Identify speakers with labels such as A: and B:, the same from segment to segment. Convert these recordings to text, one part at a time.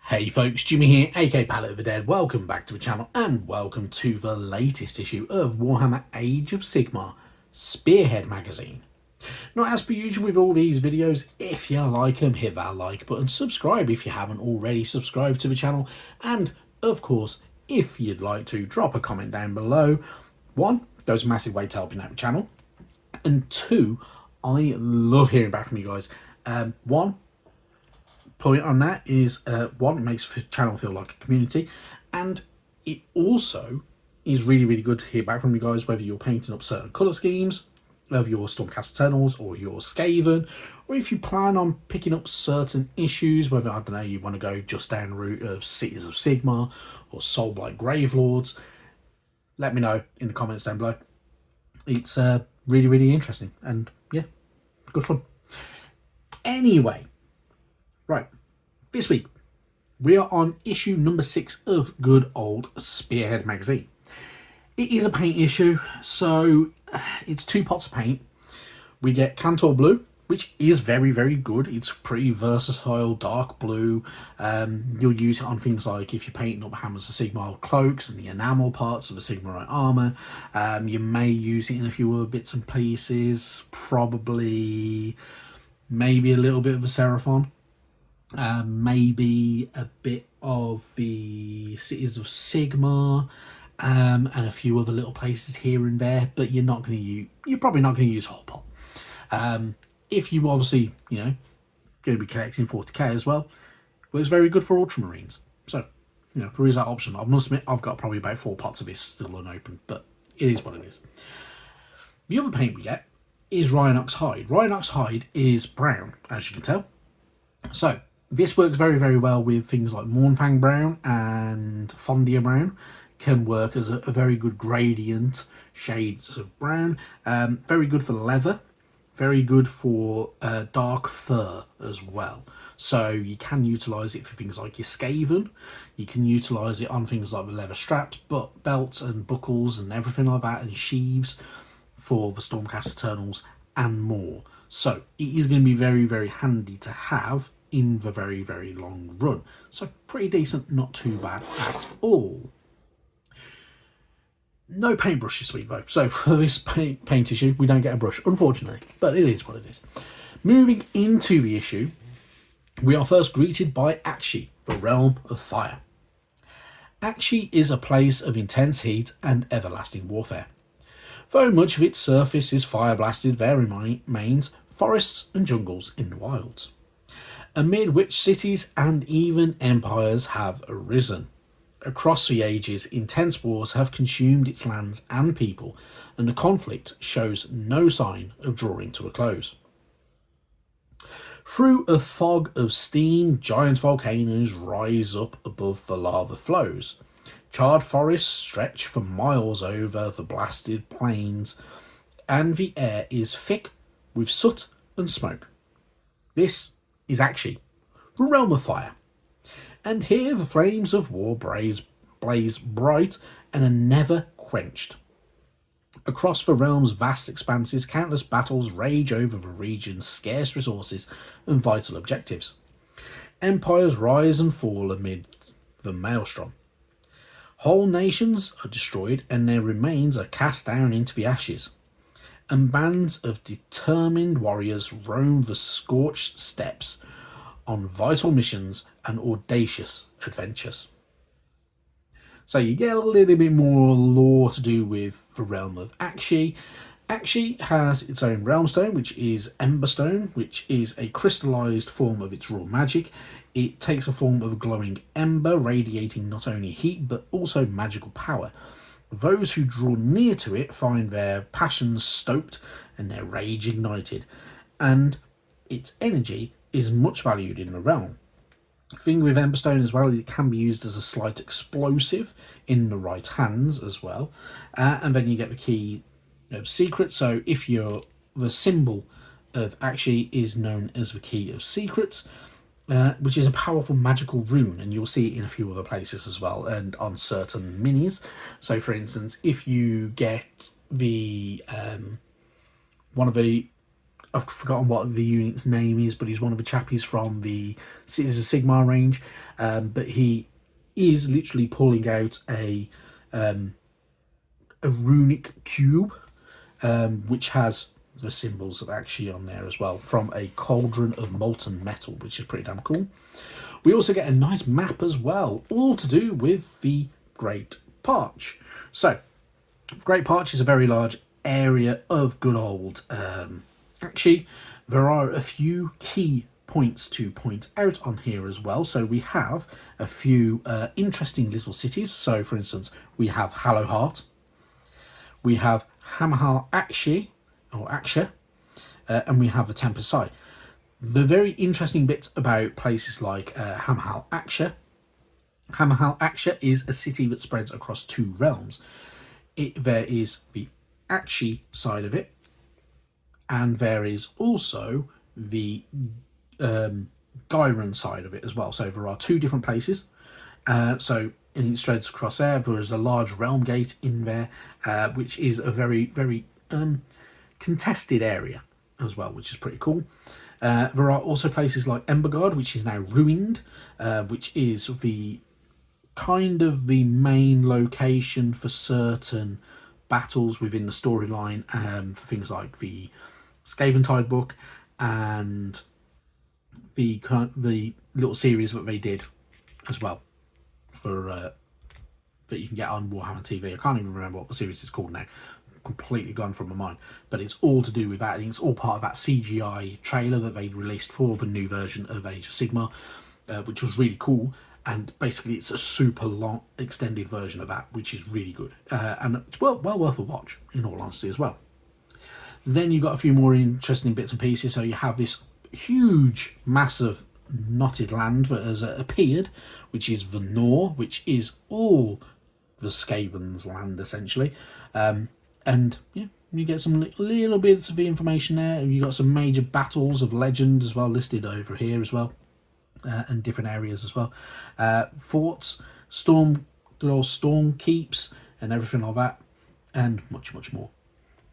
A: Hey folks, Jimmy here, aka Palette of the Dead. Welcome back to the channel and welcome to the latest issue of Warhammer Age of Sigmar Spearhead magazine. Now, as per usual with all these videos, if you like them, hit that like button, subscribe if you haven't already subscribed to the channel, and of course, if you'd like to, drop a comment down below. One, goes a massive way to helping out the channel, and two, I love hearing back from you guys. One point on that is one, it makes the channel feel like a community, and it also is really good to hear back from you guys, whether you're painting up certain colour schemes of your Stormcast Eternals or your Skaven, or if you plan on picking up certain issues, whether, I don't know, you want to go just down the route of Cities of Sigmar or Soulblight Gravelords. Let me know in the comments down below. It's really interesting and yeah, good fun. Anyway, right, this week we are on issue number 6 of good old Spearhead magazine. It is a paint issue, so it's 2 pots of paint. We get Cantor Blue, which is very good. It's pretty versatile, dark blue. You'll use it on things like if you're painting up Hammers of Sigmar cloaks and the enamel parts of the Sigmarite armour. You may use it in a few other bits and pieces, probably maybe a little bit of a Seraphon. Maybe a bit of the Cities of Sigmar, and a few other little places here and there, but you're probably not going to use a whole pot. If you obviously, going to be collecting 40k as well, it's very good for Ultramarines. So, there is that option. I must admit, I've got probably about 4 pots of this still unopened, but it is what it is. The other paint we get is Rhinox Hide. Rhinox Hide is brown, as you can tell. So, this works very well with things like Mournfang Brown and Fondia Brown. Can work as a very good gradient shades of brown. Very good for leather. Very good for dark fur as well. So you can utilise it for things like your Skaven. You can utilise it on things like the leather straps, belts and buckles and everything like that, and sheaves for the Stormcast Eternals and more. So it is going to be very handy to have in the very long run. So pretty decent, not too bad at all. No paintbrush this week though, so for this paint issue we don't get a brush, unfortunately, but it is what it is. Moving into the issue, we are first greeted by Aqshy, the Realm of Fire. Aqshy is a place of intense heat and everlasting warfare. Though much of its surface is fire-blasted, there remains forests and jungles in the wilds, amid which cities and even empires have arisen. Across the ages, intense wars have consumed its lands and people, and the conflict shows no sign of drawing to a close. Through a fog of steam, giant volcanoes rise up above the lava flows. Charred forests stretch for miles over the blasted plains, and the air is thick with soot and smoke. This is Aqshy, the Realm of Fire. And here the flames of war blaze bright and are never quenched. Across the realm's vast expanses, countless battles rage over the region's scarce resources and vital objectives. Empires rise and fall amid the maelstrom. Whole nations are destroyed and their remains are cast down into the ashes. And bands of determined warriors roam the scorched steppes on vital missions and audacious adventures. So you get a little bit more lore to do with the realm of Aqshy. Aqshy has its own realm stone, which is Emberstone, which is a crystallized form of its raw magic. It takes the form of a glowing ember, radiating not only heat but also magical power. Those who draw near to it find their passions stoked and their rage ignited, and its energy is much valued in the realm. The thing with Emberstone as well is it can be used as a slight explosive in the right hands as well, and then you get the key of secret. So if the symbol of Aqshy is known as the key of secrets, which is a powerful magical rune, and you'll see it in a few other places as well and on certain minis. So for instance, if you get the one of the I've forgotten what the unit's name is, but he's one of the chappies from the Cities of Sigmar range. But he is literally pulling out a runic cube, which has the symbols of Akshi on there as well, from a cauldron of molten metal, which is pretty damn cool. We also get a nice map as well, all to do with the Great Parch. So, Great Parch is a very large area of good old Akshi. There are a few key points to point out on here as well. So we have a few interesting little cities. So, for instance, we have Hallowheart, we have Hammerhal Akshi, or Aksha, and we have the Tempest Eye. The very interesting bits about places like Hammerhal Aksha. Hammerhal Aksha is a city that spreads across two realms. There is the Akshi side of it, and there is also the Gyron side of it as well. So there are two different places. And it spreads across there. There is a large realm gate in there, which is a very, very contested area as well, which is pretty cool. There are also places like Embergard, which is now ruined, which is the kind of the main location for certain battles within the storyline, for things like the Skaven Tide book and the little series that they did as well for that you can get on Warhammer TV. I can't even remember what the series is called now. Completely gone from my mind, but it's all to do with that, and it's all part of that CGI trailer that they released for the new version of Age of Sigmar, which was really cool. And basically it's a super long extended version of that, which is really good, and it's well worth a watch, in all honesty, as well. Then you've got a few more interesting bits and pieces. So you have this huge massive knotted land that has appeared, which is the Nor, which is all the Skaven's land essentially. And yeah, you get some little bits of the information there. You got some major battles of legend as well listed over here as well, and different areas as well. Forts, good old storm keeps, and everything like that, and much more.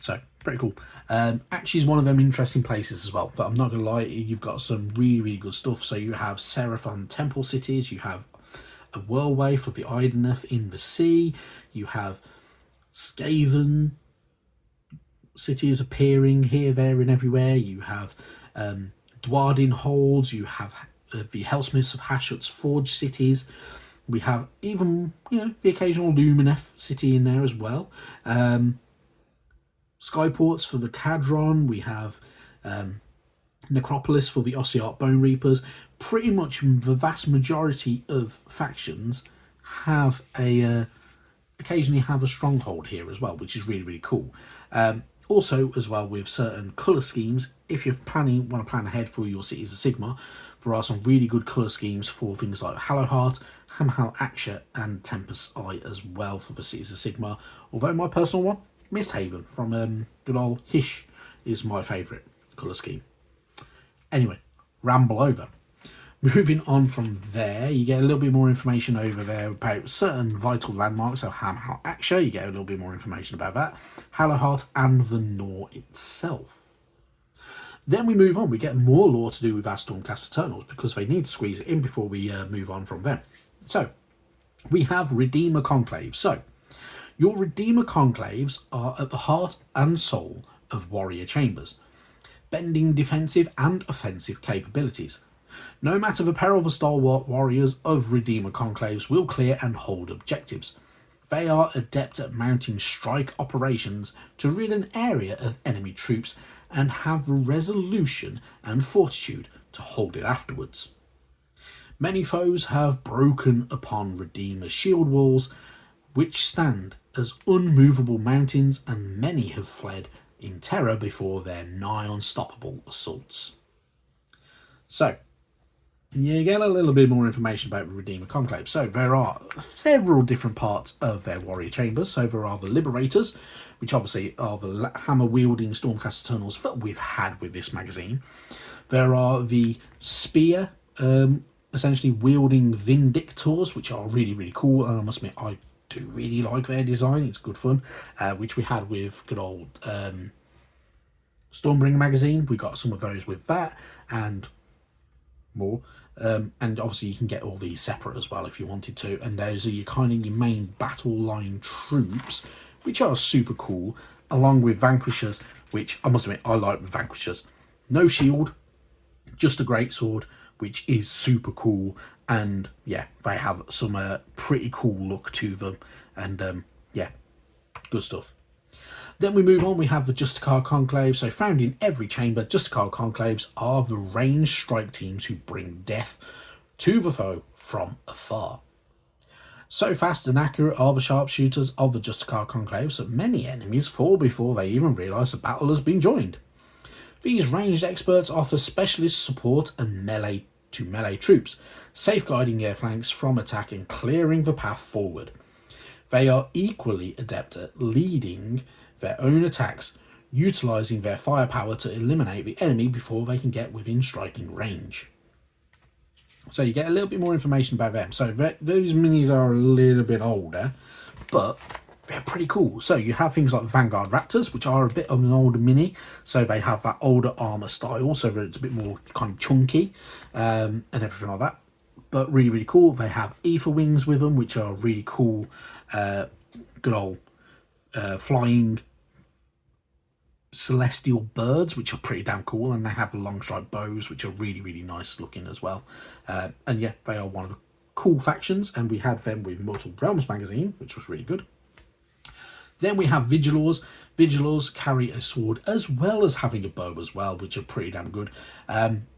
A: So pretty cool. Actually, is one of them interesting places as well. But I'm not gonna lie, you've got some really good stuff. So you have Seraphon temple cities. You have a whirlway for the Ideneth in the sea. You have Skaven cities appearing here, there, and everywhere. You have Dwardin holds. You have the Hellsmiths of Hashut's Forge cities. We have even the occasional Lumineth city in there as well. Skyports for the Cadron. We have Necropolis for the Ossiarch Bone Reapers. Pretty much the vast majority of factions have occasionally have a stronghold here as well, which is really cool. Also, as well, with certain colour schemes, if you're want to plan ahead for your Cities of Sigmar, there are some really good colour schemes for things like Hallowheart, Hammerhal Aksha, and Tempest Eye as well for the Cities of Sigmar. Although my personal one, Misthaven from good old Hish, is my favourite colour scheme. Anyway, ramble over. Moving on from there, you get a little bit more information over there about certain vital landmarks. So Hammerhal Aksha, you get a little bit more information about that. Hallowheart and the Nor itself. Then we move on. We get more lore to do with our Stormcast Eternals because they need to squeeze it in before we move on from them. So we have Redeemer Conclaves. So your Redeemer Conclaves are at the heart and soul of Warrior Chambers, bending defensive and offensive capabilities. No matter the peril, the stalwart warriors of Redeemer Conclaves will clear and hold objectives. They are adept at mounting strike operations to rid an area of enemy troops and have the resolution and fortitude to hold it afterwards. Many foes have broken upon Redeemer's shield walls, which stand as unmovable mountains, and many have fled in terror before their nigh unstoppable assaults. So, you get a little bit more information about Redeemer Conclave. So there are several different parts of their warrior chambers. So there are the Liberators, which obviously are the hammer-wielding Stormcast Eternals that we've had with this magazine. There are the Spear, essentially wielding Vindictors, which are really cool. And I must admit, I do really like their design. It's good fun, which we had with good old Stormbringer magazine, we got some of those with that and more. And obviously you can get all these separate as well if you wanted to. And those are your kind of your main battle line troops, which are super cool, along with Vanquishers, which I must admit I like the Vanquishers. No shield, just a great sword, which is super cool. And yeah, they have some pretty cool look to them. And yeah, good stuff. Then we move on, we have the Justicar Conclave. So found in every chamber, Justicar Conclaves are the ranged strike teams who bring death to the foe from afar. So fast and accurate are the sharpshooters of the Justicar Conclaves that many enemies fall before they even realise the battle has been joined. These ranged experts offer specialist support and melee to melee troops, safeguarding their flanks from attack and clearing the path forward. They are equally adept at leading their own attacks, utilising their firepower to eliminate the enemy before they can get within striking range. So you get a little bit more information about them. So those minis are a little bit older, but they're pretty cool. So you have things like Vanguard Raptors, which are a bit of an older mini. So they have that older armour style, so it's a bit more kind of chunky and everything like that. But really, really cool. They have Ether Wings with them, which are really cool, good old flying celestial birds, which are pretty damn cool, and they have the long strike bows, which are really, really nice looking as well. And yeah, they are one of the cool factions, and we had them with Mortal Realms magazine, which was really good. Then we have Vigilors. Vigilors carry a sword as well as having a bow as well, which are pretty damn good.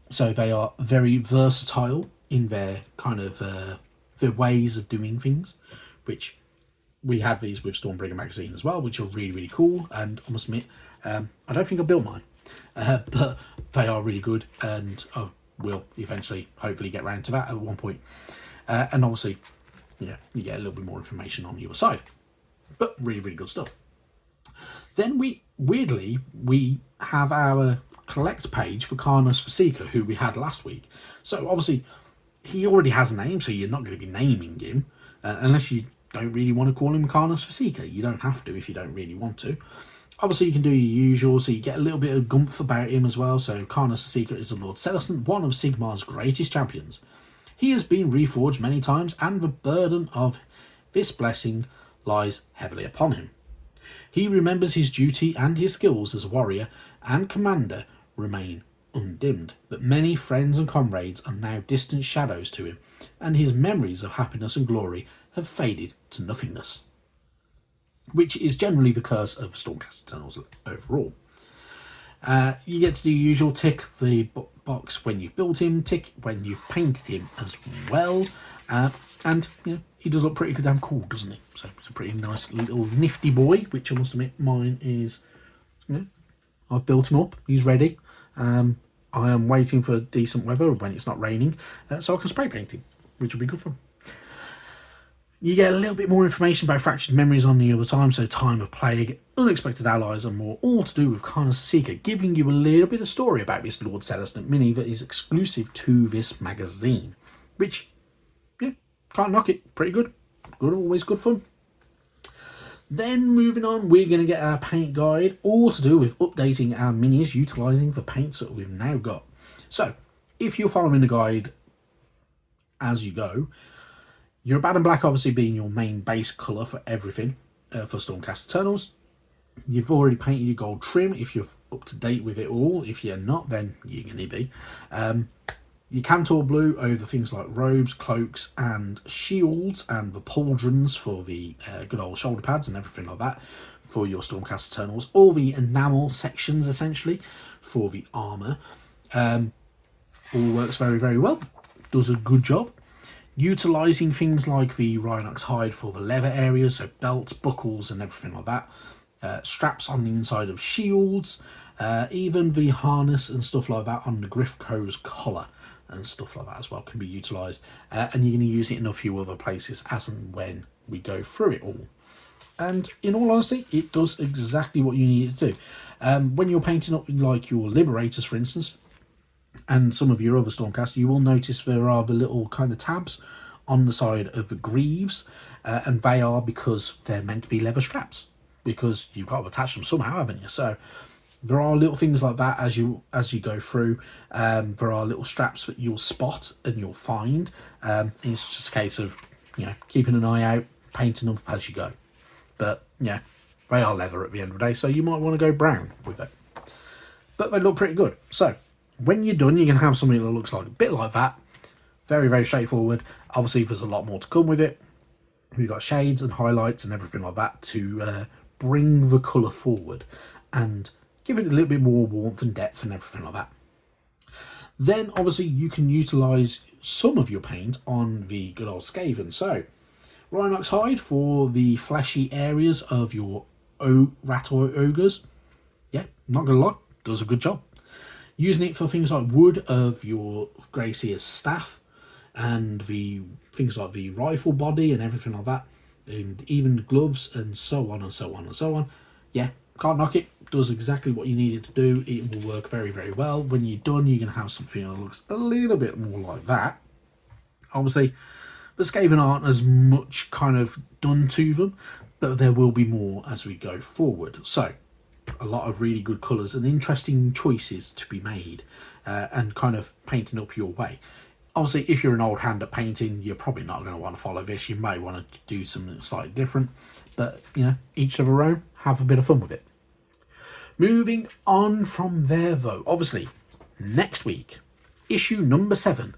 A: So they are very versatile in their kind of their ways of doing things, which we had these with Stormbringer magazine as well, which are really, really cool. And I must admit, I don't think I built mine, but they are really good, and I will eventually, hopefully, get round to that at one point. And obviously, yeah, you get a little bit more information on the other side, but really, really good stuff. Then we have our collect page for Karnas Vasika, who we had last week. So obviously, he already has a name, so you're not going to be naming him unless you don't really want to call him Karnas Vasika. You don't have to if you don't really want to. Obviously, you can do your usual, so you get a little bit of gumph about him as well. So Karnas Vasika is the Lord Celestant, one of Sigmar's greatest champions. He has been reforged many times, and the burden of this blessing lies heavily upon him. He remembers his duty, and his skills as a warrior and commander remain undimmed, but many friends and comrades are now distant shadows to him, and his memories of happiness and glory have faded to nothingness, which is generally the curse of Stormcast Eternals overall. You get to do your usual, tick the box when you've built him, tick when you've painted him as well, and you know, he does look pretty damn cool, doesn't he? So it's a pretty nice little nifty boy, which I must admit mine is, you know, I've built him up, he's ready. I am waiting for decent weather when it's not raining, so I can spray paint him, which will be good fun. You get a little bit more information about Fractured Memories on the other time, so Time of Plague, Unexpected Allies and more, all to do with Karnas Vasika, giving you a little bit of story about this Lord Celestant mini that is exclusive to this magazine, which, yeah, can't knock it, pretty good. Good, always good fun. Then moving on, we're going to get our paint guide, all to do with updating our minis, utilising the paints that we've now got. So, if you're following the guide as you go, your Bad and Black obviously being your main base colour for everything for Stormcast Eternals. You've already painted your gold trim if you're up to date with it all. If you're not, then you're going to be. Your Cantor blue over things like robes, cloaks and shields, and the pauldrons for the good old shoulder pads and everything like that for your Stormcast Eternals. All the enamel sections essentially for the armour. All works very, very well. Does a good job. Utilising things like the Rhinox hide for the leather areas, so belts, buckles and everything like that. Straps on the inside of shields, even the harness and stuff like that on the Griffco's collar and stuff like that as well can be utilised. And you're going to use it in a few other places as and when we go through it all. And in all honesty, it does exactly what you need it to do. When you're painting up like your Liberators, for instance, and some of your other Stormcast, you will notice there are the little kind of tabs on the side of the greaves, and they are because they're meant to be leather straps, because you've got to attach them somehow, haven't you? So There are little things like that as you go through. There are little straps that you'll spot and you'll find. It's just a case of, you know, keeping an eye out, painting them as you go. But yeah, they are leather at the end of the day, so you might want to go brown with it. But they look pretty good. So when you're done, you're going to have something that looks like a bit like that. Very, very straightforward. Obviously, there's a lot more to come with it. We've got shades and highlights and everything like that to bring the colour forward and give it a little bit more warmth and depth and everything like that. Then, obviously, you can utilise some of your paint on the good old Skaven. So, Rhinox hide for the fleshy areas of your rat or ogres. Yeah, not going to lie, does a good job. Using it for things like wood of your Grey Seer's staff and the things like the rifle body and everything like that, and even gloves and so on and so on and so on. Yeah, can't knock it. Does exactly what you need it to do. It will work very, very well. When you're done, you're going to have something that looks a little bit more like that. Obviously, the Skaven aren't as much kind of done to them, but there will be more as we go forward. So, a lot of really good colours and interesting choices to be made, and kind of painting up your way. Obviously, if you're an old hand at painting, you're probably not going to want to follow this. You may want to do something slightly different, but, you know, each of their own. Have a bit of fun with it. Moving on from there, though, obviously, next week, issue number 7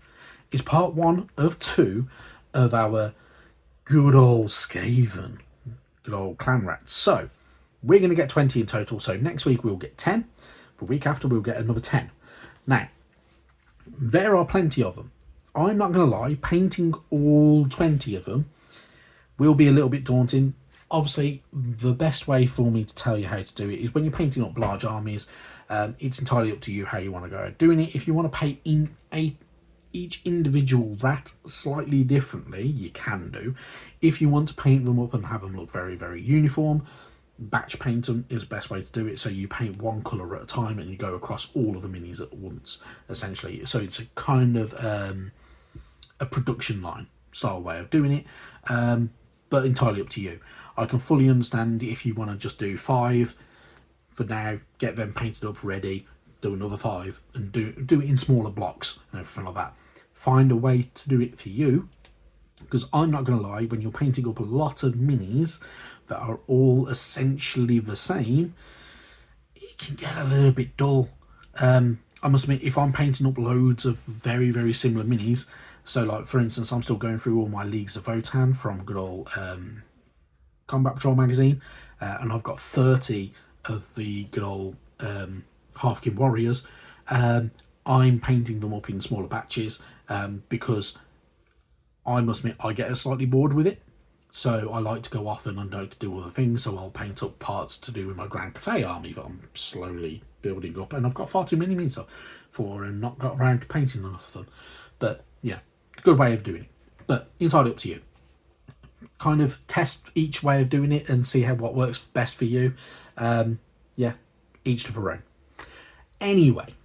A: is part 1 of 2 of our good old Skaven, good old clan rats. So, we're going to get 20 in total. So, next week we'll get 10. The week after we'll get another 10. Now, there are plenty of them. I'm not going to lie, painting all 20 of them will be a little bit daunting. Obviously, the best way for me to tell you how to do it is when you're painting up large armies, it's entirely up to you how you want to go about doing it. If you want to paint in each individual rat slightly differently, you can do. If you want to paint them up and have them look very, very uniform, batch paint them is the best way to do it. So you paint one colour at a time and you go across all of the minis at once, essentially. So it's a kind of a production line style way of doing it, but entirely up to you. I can fully understand if you want to just do 5 for now, get them painted up ready, do another 5 and do it in smaller blocks and everything like that. Find a way to do it for you, because I'm not going to lie, when you're painting up a lot of minis that are all essentially the same, it can get a little bit dull. I must admit, if I'm painting up loads of very, very similar minis, so like for instance, I'm still going through all my Leagues of Votan from good old Combat Patrol magazine, and I've got 30 of the good old Halfkin Warriors. I'm painting them up in smaller batches because I must admit I get slightly bored with it, so I like to go off and I like to do other things. So I'll paint up parts to do with my Grand Cathay army that I'm slowly building up, and I've got far too many minis for and not got around to painting enough of them. But yeah, good way of doing it, but entirely up to you. Kind of test each way of doing it and see what works best for you. Yeah, each to their own. Anyway,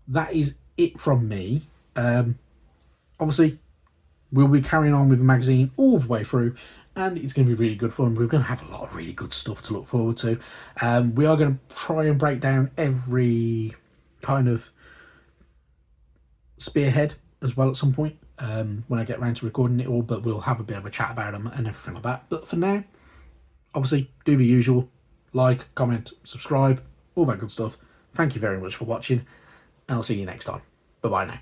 A: that is it from me. Obviously, we'll be carrying on with the magazine all the way through, and it's going to be really good fun. We're going to have a lot of really good stuff to look forward to. We are going to try and break down every kind of Spearhead as well at some point, when I get around to recording it all, but we'll have a bit of a chat about them and everything like that. But for now, obviously, do the usual. Like, comment, subscribe, all that good stuff. Thank you very much for watching, and I'll see you next time. Bye-bye now.